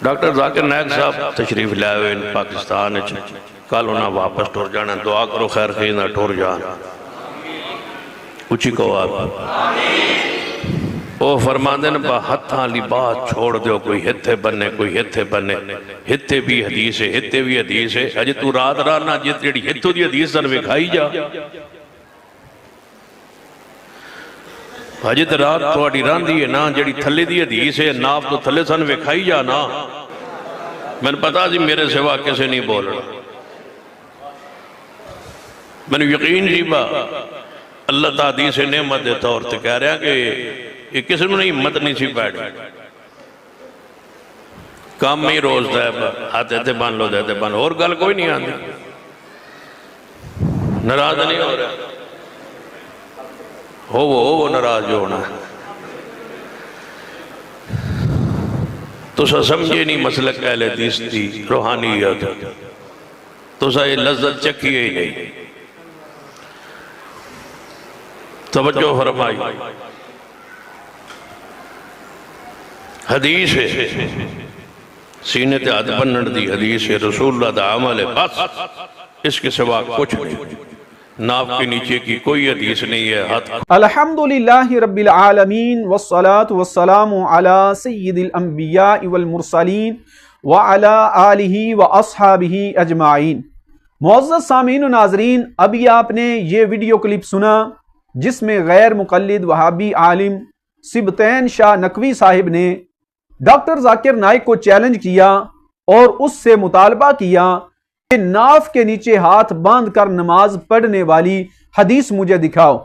Doctor Zakir Naik صاحب تشریف لائے ہوئے پاکستان کل انہاں واپس ٹور جانا، دعا کرو خیر خیزہ ٹور جان اچھی کو آپ وہ فرماندے نا با ہتھاں لی بات چھوڑ دیو، کوئی ہتھے بننے کوئی ہتھے بننے، ہتھے بھی حدیث ہے ہتھے بھی حدیث ہے، اجے تو رات رانا جت جڑی ہتھو دی حدیث سن وکھائی جا، اجے تو رات تھوڑی راندی ہے نا جڑی تھلے دی حدیث ہے ناف تو تھلے سن وکھائی جا نا، میں نے پتا جی میرے سوا کسے نہیں بول رہا، میں نے یقین جی با اللہ تا حدیث نعمت دے طور تے کہہ رہا کہ یہ کسی میں نہیں ہمت نہیں سی بیٹھ کام میں ہی روز دے آتے تھے بان لو دیتے بان اور گل کوئی نہیں آتی، ناراض نہیں ہو رہا ہو وہ ناراض جو ہونا تو سا سمجھے نہیں مسلک اہل حدیث تھی روحانیت تو سا یہ لذت چکیے ہی نہیں، توجہ فرمائی حدیث ہے سینے تے ہاتھ بنن دی حدیث ہے رسول اللہ دا عمل ہے، بس اس کے سوا کچھ نہیں، ناف کے نیچے کی کوئی حدیث نہیں ہے ہاتھ الحمدللہ رب العالمین والصلاة والسلام علی سید الانبیاء والمرسلین وعلی آلہ واصحابہ اجمعین۔ معزز سامعین و ناظرین، ابھی آپ نے یہ ویڈیو کلپ سنا جس میں غیر مقلد وہابی عالم سبطین شاہ نقوی صاحب نے ڈاکٹر ذاکر نائک کو چیلنج کیا اور اس سے مطالبہ کیا کہ ناف کے نیچے ہاتھ باندھ کر نماز پڑھنے والی حدیث مجھے دکھاؤ۔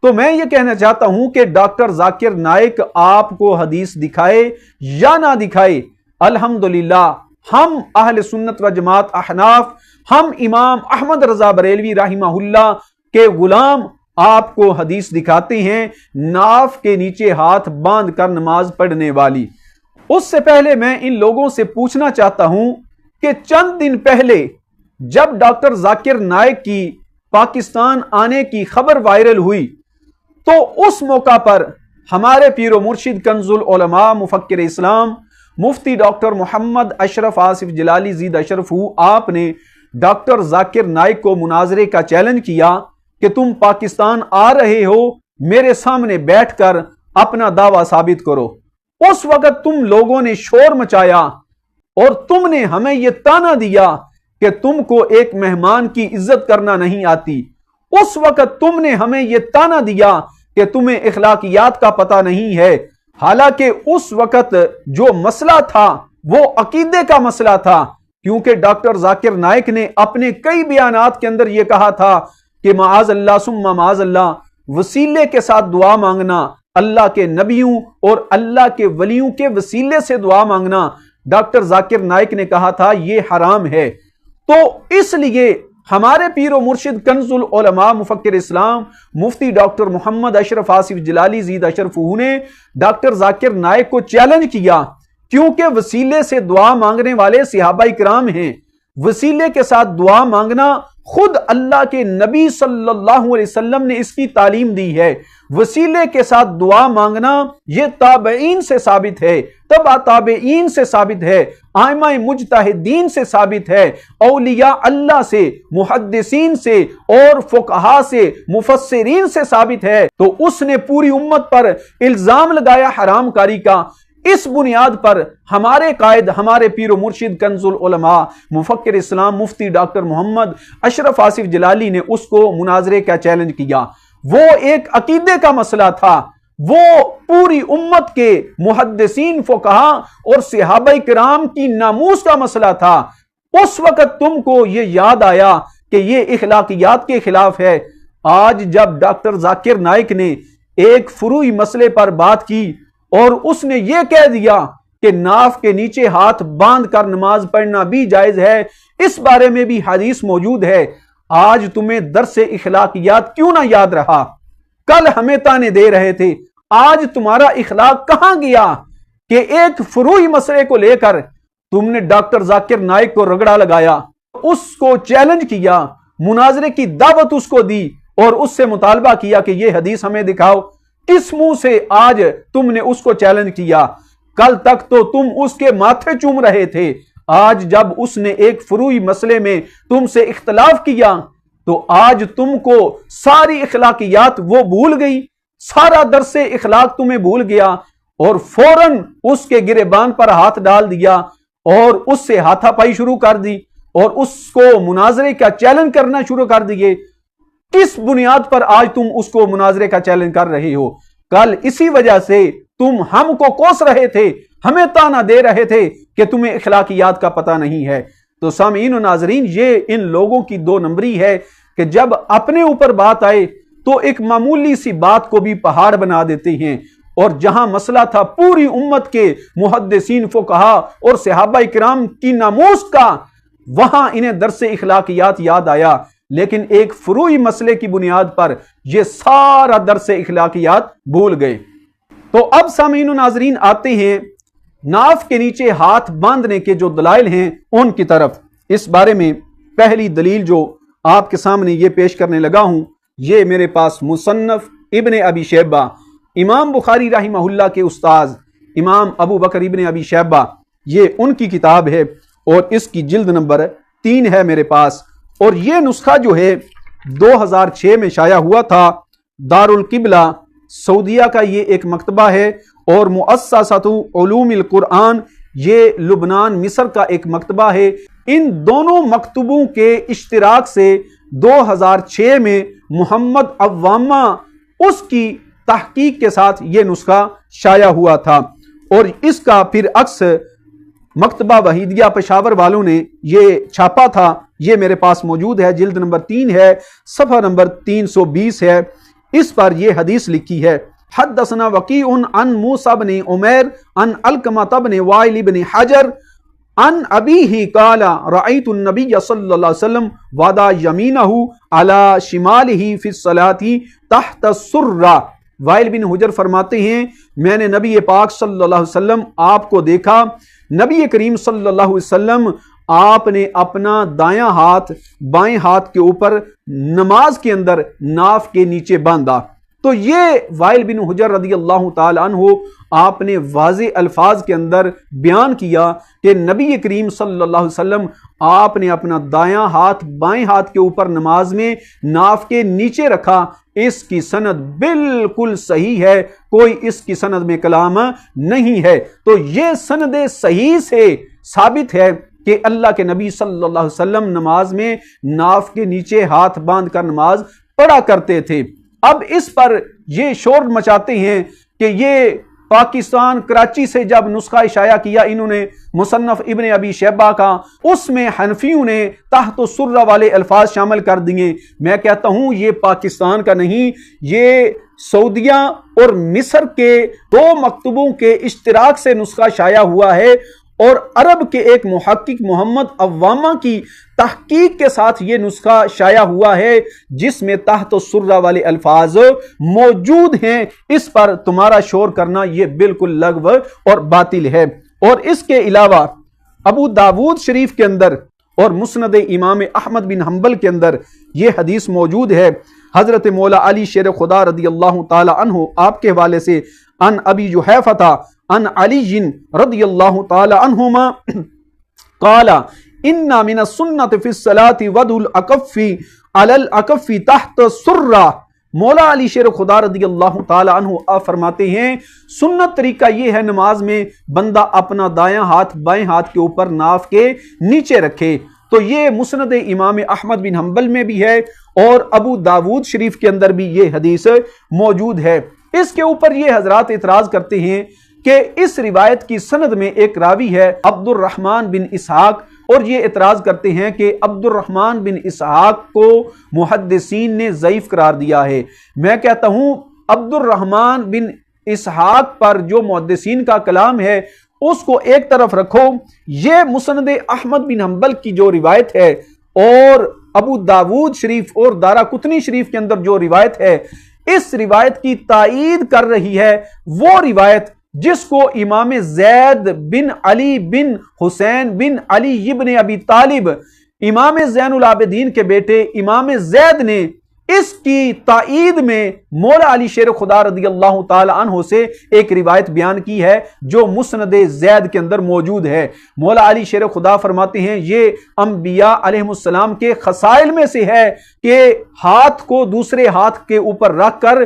تو میں یہ کہنا چاہتا ہوں کہ ڈاکٹر ذاکر نائک آپ کو حدیث دکھائے یا نہ دکھائے، الحمدللہ ہم اہل سنت و جماعت احناف، ہم امام احمد رضا بریلوی رحمہ اللہ کے غلام آپ کو حدیث دکھاتے ہیں ناف کے نیچے ہاتھ باندھ کر نماز پڑھنے والی۔ اس سے پہلے میں ان لوگوں سے پوچھنا چاہتا ہوں کہ چند دن پہلے جب ڈاکٹر ذاکر نائک کی پاکستان آنے کی خبر وائرل ہوئی تو اس موقع پر ہمارے پیر و مرشد کنز العلماء مفکر اسلام مفتی ڈاکٹر محمد اشرف آصف جلالی زید اشرف آپ نے ڈاکٹر ذاکر نائک کو مناظرے کا چیلنج کیا کہ تم پاکستان آ رہے ہو، میرے سامنے بیٹھ کر اپنا دعویٰ ثابت کرو۔ اس وقت تم لوگوں نے شور مچایا اور تم نے ہمیں یہ تانا دیا کہ تم کو ایک مہمان کی عزت کرنا نہیں آتی، اس وقت تم نے ہمیں یہ تانا دیا کہ تمہیں اخلاقیات کا پتہ نہیں ہے، حالانکہ اس وقت جو مسئلہ تھا وہ عقیدے کا مسئلہ تھا، کیونکہ ڈاکٹر ذاکر نائک نے اپنے کئی بیانات کے اندر یہ کہا تھا کہ معاذ اللہ ثم معاذ اللہ، وسیلے کے ساتھ دعا مانگنا، اللہ کے نبیوں اور اللہ کے ولیوں کے وسیلے سے دعا مانگنا، ڈاکٹر ذاکر نائک نے کہا تھا یہ حرام ہے۔ تو اس لیے ہمارے پیر و مرشد کنز العلماء مفکر اسلام مفتی ڈاکٹر محمد اشرف آصف جلالی زید اشرف نے ڈاکٹر ذاکر نائک کو چیلنج کیا، کیونکہ وسیلے سے دعا مانگنے والے صحابہ کرام ہیں، وسیلے کے ساتھ دعا مانگنا خود اللہ کے نبی صلی اللہ علیہ وسلم نے اس کی تعلیم دی ہے، وسیلے کے ساتھ دعا مانگنا یہ تابعین سے ثابت ہے، تبع تابعین سے ثابت ہے، ائمہ مجتہدین سے ثابت ہے، اولیاء اللہ سے، محدثین سے اور فقہاء سے، مفسرین سے ثابت ہے۔ تو اس نے پوری امت پر الزام لگایا حرام کاری کا۔ اس بنیاد پر ہمارے قائد، ہمارے پیر و مرشد کنز العلماء مفکر اسلام مفتی ڈاکٹر محمد اشرف آصف جلالی نے اس کو مناظرے کا چیلنج کیا۔ وہ ایک عقیدے کا مسئلہ تھا، وہ پوری امت کے محدثین، فقہاء اور صحابہ کرام کی ناموس کا مسئلہ تھا۔ اس وقت تم کو یہ یاد آیا کہ یہ اخلاقیات کے خلاف ہے۔ آج جب ڈاکٹر ذاکر نائک نے ایک فروعی مسئلے پر بات کی اور اس نے یہ کہہ دیا کہ ناف کے نیچے ہاتھ باندھ کر نماز پڑھنا بھی جائز ہے، اس بارے میں بھی حدیث موجود ہے، آج تمہیں درس اخلاقیات کیوں نہ یاد رہا؟ کل ہمیں تانے دے رہے تھے، آج تمہارا اخلاق کہاں گیا کہ ایک فروعی مسئلے کو لے کر تم نے ڈاکٹر ذاکر نائک کو رگڑا لگایا، اس کو چیلنج کیا، مناظرے کی دعوت اس کو دی اور اس سے مطالبہ کیا کہ یہ حدیث ہمیں دکھاؤ۔ کس منہ سے آج تم نے اس کو چیلنج کیا؟ کل تک تو تم اس کے ماتھے چوم رہے تھے، آج جب اس نے ایک فروعی مسئلے میں تم سے اختلاف کیا تو آج تم کو ساری اخلاقیات وہ بھول گئی، سارا درس اخلاق تمہیں بھول گیا اور فوراً اس کے گریبان پر ہاتھ ڈال دیا اور اس سے ہاتھا پائی شروع کر دی اور اس کو مناظرے کا چیلنج کرنا شروع کر دیے۔ کس بنیاد پر آج تم اس کو مناظرے کا چیلنج کر رہے ہو؟ کل اسی وجہ سے تم ہم کو کوس رہے تھے، ہمیں تانا دے رہے تھے کہ تمہیں اخلاقیات کا پتہ نہیں ہے۔ تو سامعین و ناظرین، یہ ان لوگوں کی دو نمبری ہے کہ جب اپنے اوپر بات آئے تو ایک معمولی سی بات کو بھی پہاڑ بنا دیتے ہیں، اور جہاں مسئلہ تھا پوری امت کے محدثین، فقہا اور صحابہ کرام کی ناموس کا، وہاں انہیں درس اخلاقیات یاد آیا، لیکن ایک فروعی مسئلے کی بنیاد پر یہ سارا درس اخلاقیات بھول گئے۔ تو اب سامعین و ناظرین آتے ہیں ناف کے نیچے ہاتھ باندھنے کے جو دلائل ہیں ان کی طرف۔ اس بارے میں پہلی دلیل جو آپ کے سامنے یہ پیش کرنے لگا ہوں، یہ میرے پاس مصنف ابن ابی شیبہ، امام بخاری رحمہ اللہ کے استاذ امام ابو بکر ابن ابی شیبہ، یہ ان کی کتاب ہے اور اس کی جلد نمبر 3 ہے میرے پاس، اور یہ نسخہ جو ہے 2006 میں شائع ہوا تھا۔ دارالقبلہ سعودیہ کا یہ ایک مکتبہ ہے، اور مؤسسۃ علوم القرآن یہ لبنان مصر کا ایک مکتبہ ہے۔ ان دونوں مکتبوں کے اشتراک سے 2006 میں محمد عوامہ اس کی تحقیق کے ساتھ یہ نسخہ شائع ہوا تھا، اور اس کا پھر عکس مکتبہ وحیدیہ پشاور والوں نے یہ چھاپا تھا۔ یہ میرے پاس موجود ہے، جلد نمبر 3 ہے، صفحہ نمبر 320 ہے۔ اس پر یہ حدیث لکھی ہے: حدثنا وکیع عن موسیٰ بن عمیر عن علقمہ بن وائل بن حجر عن ابیہ قال رأیت النبی صلی اللہ علیہ وسلم وضع یمینہ علی شمالہ فی الصلاۃ تحت السرہ۔ وائل بن حجر فرماتے ہیں میں نے نبی پاک صلی اللہ علیہ وسلم آپ کو دیکھا، نبی کریم صلی اللہ علیہ وسلم آپ نے اپنا دایاں ہاتھ بائیں ہاتھ کے اوپر نماز کے اندر ناف کے نیچے باندھا۔ تو یہ وائل بن حجر رضی اللہ تعالی عنہ آپ نے واضح الفاظ کے اندر بیان کیا کہ نبی کریم صلی اللہ علیہ وسلم آپ نے اپنا دایاں ہاتھ بائیں ہاتھ کے اوپر نماز میں ناف کے نیچے رکھا۔ اس کی سند بالکل صحیح ہے، کوئی اس کی سند میں کلام نہیں ہے۔ تو یہ سند صحیح سے ثابت ہے کہ اللہ کے نبی صلی اللہ علیہ وسلم نماز میں ناف کے نیچے ہاتھ باندھ کر نماز پڑھا کرتے تھے۔ اب اس پر یہ شور مچاتے ہیں کہ یہ پاکستان کراچی سے جب نسخہ شائع کیا انہوں نے مصنف ابن ابی شیبہ کا، اس میں حنفیوں نے تحت السرہ والے الفاظ شامل کر دیے۔ میں کہتا ہوں یہ پاکستان کا نہیں، یہ سعودیہ اور مصر کے 2 مکتبوں کے اشتراک سے نسخہ شائع ہوا ہے، اور عرب کے ایک محقق محمد عوامہ کی تحقیق کے ساتھ یہ نسخہ شائع ہوا ہے جس میں تحت السرہ والے الفاظ موجود ہیں۔ اس پر تمہارا شور کرنا یہ بالکل لغو اور باطل ہے۔ اور اس کے علاوہ ابو داود شریف کے اندر اور مسند امام احمد بن حنبل کے اندر یہ حدیث موجود ہے۔ حضرت مولا علی شیر خدا رضی اللہ تعالی عنہ آپ کے حوالے سے ان ابی جحیفہ عن علی رضی اللہ تعالی عنہما قال ان من السنة فی الصلاة وضع الاکف علی الاکف تحت السرہ۔ مولا علی شیر خدا رضی اللہ تعالی عنہ آپ فرماتے ہیں سنت طریقہ یہ ہے نماز میں بندہ اپنا دایاں ہاتھ بائیں ہاتھ کے اوپر ناف کے نیچے رکھے۔ تو یہ مسند امام احمد بن حنبل میں بھی ہے اور ابو داود شریف کے اندر بھی یہ حدیث موجود ہے۔ اس کے اوپر یہ حضرات اعتراض کرتے ہیں کہ اس روایت کی سند میں ایک راوی ہے عبد الرحمن بن اسحاق، اور یہ اعتراض کرتے ہیں کہ عبد الرحمن بن اسحاق کو محدثین نے ضعیف قرار دیا ہے۔ میں کہتا ہوں عبد الرحمن بن اسحاق پر جو محدثین کا کلام ہے اس کو ایک طرف رکھو، یہ مسند احمد بن حنبل کی جو روایت ہے اور ابو داود شریف اور دارقطنی شریف کے اندر جو روایت ہے، اس روایت کی تائید کر رہی ہے وہ روایت جس کو امام زید بن علی بن حسین بن علی ابن ابی طالب، امام زین العابدین کے بیٹے امام زید نے اس کی تائید میں مولا علی شیر خدا رضی اللہ تعالی عنہ سے ایک روایت بیان کی ہے جو مسند زید کے اندر موجود ہے۔ مولا علی شیر خدا فرماتے ہیں یہ انبیاء علیہ السلام کے خصائل میں سے ہے کہ ہاتھ کو دوسرے ہاتھ کے اوپر رکھ کر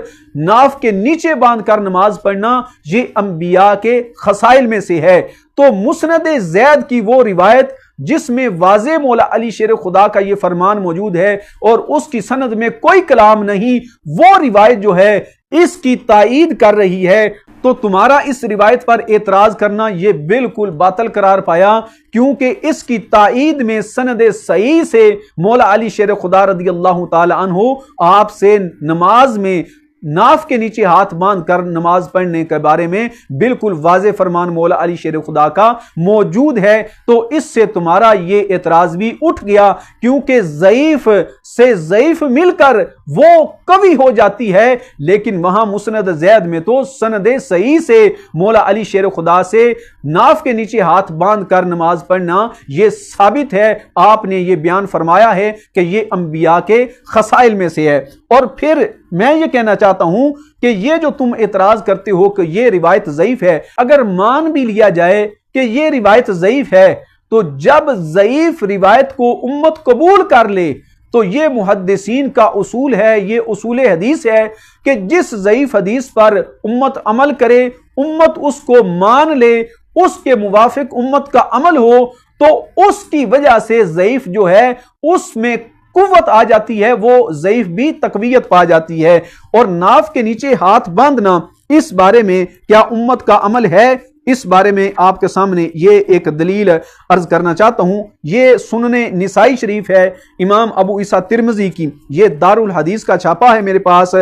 ناف کے نیچے باندھ کر نماز پڑھنا یہ انبیاء کے خصائل میں سے ہے۔ تو مسند زید کی وہ روایت جس میں واضح مولا علی شیر خدا کا یہ فرمان موجود ہے اور اس کی سند میں کوئی کلام نہیں، وہ روایت جو ہے اس کی تائید کر رہی ہے، تو تمہارا اس روایت پر اعتراض کرنا یہ بالکل باطل قرار پایا، کیونکہ اس کی تائید میں سند صحیح سے مولا علی شیر خدا رضی اللہ تعالی عنہ آپ سے نماز میں ناف کے نیچے ہاتھ باندھ کر نماز پڑھنے کے بارے میں بالکل واضح فرمان مولا علی شیر خدا کا موجود ہے۔ تو اس سے تمہارا یہ اعتراض بھی اٹھ گیا، کیونکہ ضعیف سے ضعیف مل کر وہ قوی ہو جاتی ہے، لیکن وہاں مسند زید میں تو سند صحیح سے مولا علی شیر خدا سے ناف کے نیچے ہاتھ باندھ کر نماز پڑھنا یہ ثابت ہے۔ آپ نے یہ بیان فرمایا ہے کہ یہ انبیاء کے خصائل میں سے ہے۔ اور پھر میں یہ کہنا چاہتا ہوں کہ یہ جو تم اعتراض کرتے ہو کہ یہ روایت ضعیف ہے، اگر مان بھی لیا جائے کہ یہ روایت ضعیف ہے، تو جب ضعیف روایت کو امت قبول کر لے تو یہ محدثین کا اصول ہے، یہ اصول حدیث ہے کہ جس ضعیف حدیث پر امت عمل کرے، امت اس کو مان لے، اس کے موافق امت کا عمل ہو، تو اس کی وجہ سے ضعیف جو ہے اس میں قوت آ جاتی ہے، وہ ضعیف بھی تقویت پا جاتی ہے۔ اور ناف کے نیچے ہاتھ باندھنا، اس بارے میں کیا امت کا عمل ہے؟ اس بارے میں آپ کے سامنے یہ ایک دلیل عرض کرنا چاہتا ہوں۔ یہ سنن نسائی شریف ہے، امام ابو عیسیٰ ترمذی کی، یہ دار الحدیث کا چھاپا ہے میرے پاس۔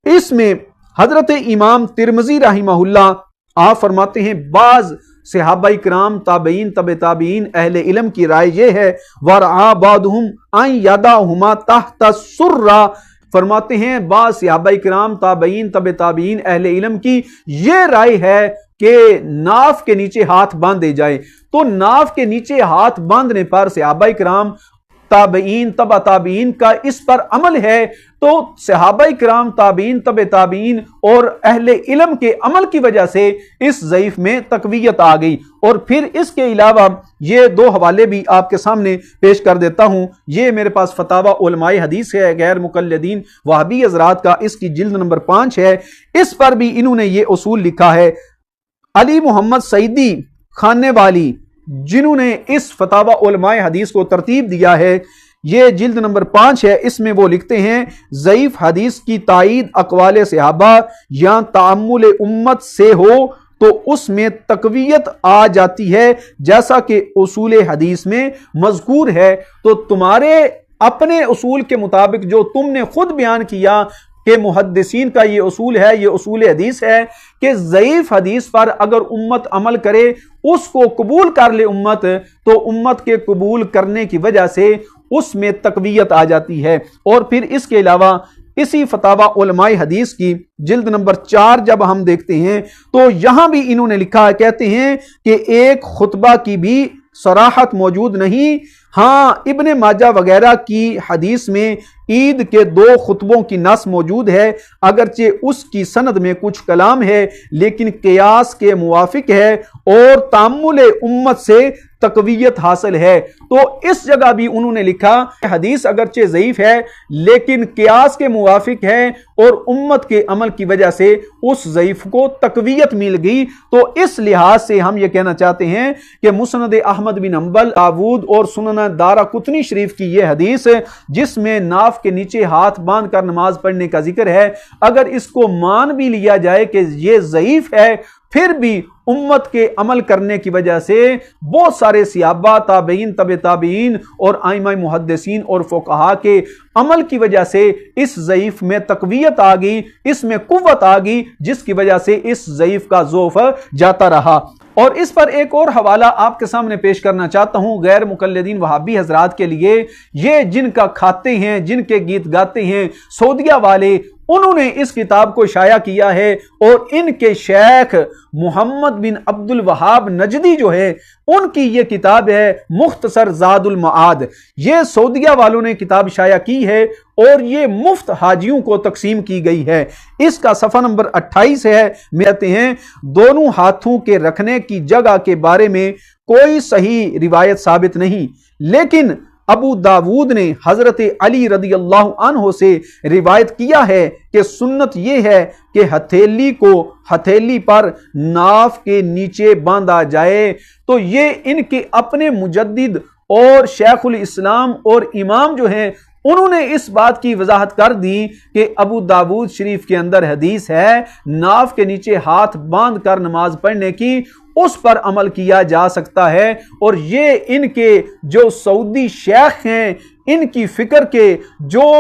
اس میں حضرت امام ترمذی رحمہ اللہ آپ فرماتے ہیں بعض صحابہ کرام، تابعین، تبع تابعین، اہل علم کی رائے یہ ہے وَرَعَا بَعْضُهُمْ أَنْ يَدَعْهُمَا تَحْتَ السُّرَّةِ، فرماتے ہیں بعض صحابہ کرام، تابعین، تبع تابعین، اہل علم کی یہ رائے ہے کہ ناف کے نیچے ہاتھ باندھے جائیں۔ تو ناف کے نیچے ہاتھ باندھنے پر صحابہ کرام، تابعین، تبع تابعین کا اس پر عمل ہے، تو صحابہ کرام، تابعین، تبع تابعین اور اہل علم کے عمل کی وجہ سے اس ضعیف میں تقویت آ گئی۔ اور پھر اس کے علاوہ یہ دو حوالے بھی آپ کے سامنے پیش کر دیتا ہوں۔ یہ میرے پاس فتاوی علماء حدیث ہے، غیر مقلدین وہابی حضرات کا، اس کی جلد نمبر 5 ہے۔ اس پر بھی انہوں نے یہ اصول لکھا ہے۔ علی محمد سعیدی خانے والی جنہوں نے اس فتاوی علماء حدیث کو ترتیب دیا ہے، یہ جلد نمبر 5 ہے، اس میں وہ لکھتے ہیں ضعیف حدیث کی تائید اقوال صحابہ یا تعامل امت سے ہو تو اس میں تقویت آ جاتی ہے، جیسا کہ اصول حدیث میں مذکور ہے۔ تو تمہارے اپنے اصول کے مطابق جو تم نے خود بیان کیا کہ محدثین کا یہ اصول ہے، یہ اصول حدیث ہے کہ ضعیف حدیث پر اگر امت عمل کرے، اس کو قبول کر لے امت، تو امت کے قبول کرنے کی وجہ سے اس میں تقویت آ جاتی ہے۔ اور پھر اس کے علاوہ اسی فتاوی علماء حدیث کی جلد نمبر 4 جب ہم دیکھتے ہیں تو یہاں بھی انہوں نے لکھا ہے، کہتے ہیں کہ ایک خطبہ کی بھی صراحت موجود نہیں، ہاں ابن ماجہ وغیرہ کی حدیث میں عید کے 2 خطبوں کی نص موجود ہے، اگرچہ اس کی سند میں کچھ کلام ہے لیکن قیاس کے موافق ہے اور تعامل امت سے تقویت حاصل ہے۔ تو اس جگہ بھی انہوں نے لکھا حدیث اگرچہ ضعیف ہے لیکن قیاس کے موافق ہے اور امت کے عمل کی وجہ سے اس ضعیف کو تقویت مل گئی۔ تو اس لحاظ سے ہم یہ کہنا چاہتے ہیں کہ مسند احمد بن حنبل، داؤد اور سنن دارقطنی شریف کی یہ حدیث جس میں ناف کے نیچے ہاتھ باندھ کر نماز پڑھنے کا ذکر ہے، اگر اس کو مان بھی لیا جائے کہ یہ ضعیف ہے، پھر بھی امت کے عمل کرنے کی وجہ سے بہت سارے صحابہ، تابعین، تبع تابعین اور ائمہ محدثین اور فقہا کے عمل کی وجہ سے اس ضعیف میں تقویت آ گئی، اس میں قوت آ گئی، جس کی وجہ سے اس ضعیف کا ضعف جاتا رہا۔ اور اس پر ایک اور حوالہ آپ کے سامنے پیش کرنا چاہتا ہوں غیر مقلدین وہابی حضرات کے لیے، یہ جن کا کھاتے ہیں، جن کے گیت گاتے ہیں سعودیہ والے، انہوں نے اس کتاب کو شائع کیا ہے، اور ان کے شیخ محمد بن عبد الوہاب نجدی جو ہے ان کی یہ کتاب ہے مختصر زاد المعاد، یہ سعودیہ والوں نے کتاب شائع کی ہے اور یہ مفت حاجیوں کو تقسیم کی گئی ہے۔ اس کا صفحہ نمبر 28 ہے، کہتے ہیں دونوں ہاتھوں کے رکھنے کی جگہ کے بارے میں کوئی صحیح روایت ثابت نہیں، لیکن ابو داود نے حضرت علی رضی اللہ عنہ سے روایت کیا ہے کہ سنت یہ ہے کہ ہتھیلی کو ہتھیلی پر ناف کے نیچے باندھا جائے۔ تو یہ ان کے اپنے مجدد اور شیخ الاسلام اور امام جو ہیں انہوں نے اس بات کی وضاحت کر دی کہ ابو داود شریف کے اندر حدیث ہے ناف کے نیچے ہاتھ باندھ کر نماز پڑھنے کی، اس پر عمل کیا جا سکتا ہے، اور یہ ان کے جو سعودی شیخ ہیں ان کی فکر کے جو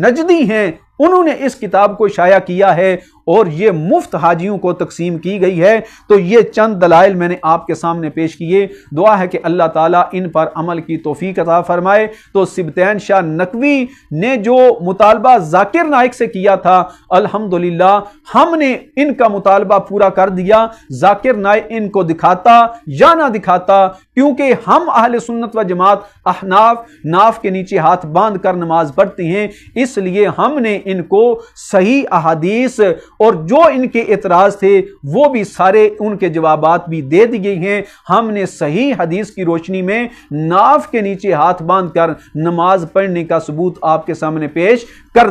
نجدی ہیں انہوں نے اس کتاب کو شائع کیا ہے اور یہ مفت حاجیوں کو تقسیم کی گئی ہے۔ تو یہ چند دلائل میں نے آپ کے سامنے پیش کیے، دعا ہے کہ اللہ تعالیٰ ان پر عمل کی توفیق عطا فرمائے۔ تو سبطین شاہ نقوی نے جو مطالبہ ذاکر نائک سے کیا تھا الحمدللہ ہم نے ان کا مطالبہ پورا کر دیا، ذاکر نائک ان کو دکھاتا یا نہ دکھاتا، کیونکہ ہم اہل سنت و جماعت احناف ناف کے نیچے ہاتھ باندھ کر نماز پڑھتے ہیں، اس لیے ہم نے ان کو صحیح احادیث اور جو ان کے اعتراض تھے وہ بھی سارے ان کے جوابات بھی دے دیے ہیں۔ ہم نے صحیح حدیث کی روشنی میں ناف کے نیچے ہاتھ باندھ کر نماز پڑھنے کا ثبوت آپ کے سامنے پیش کر دیا۔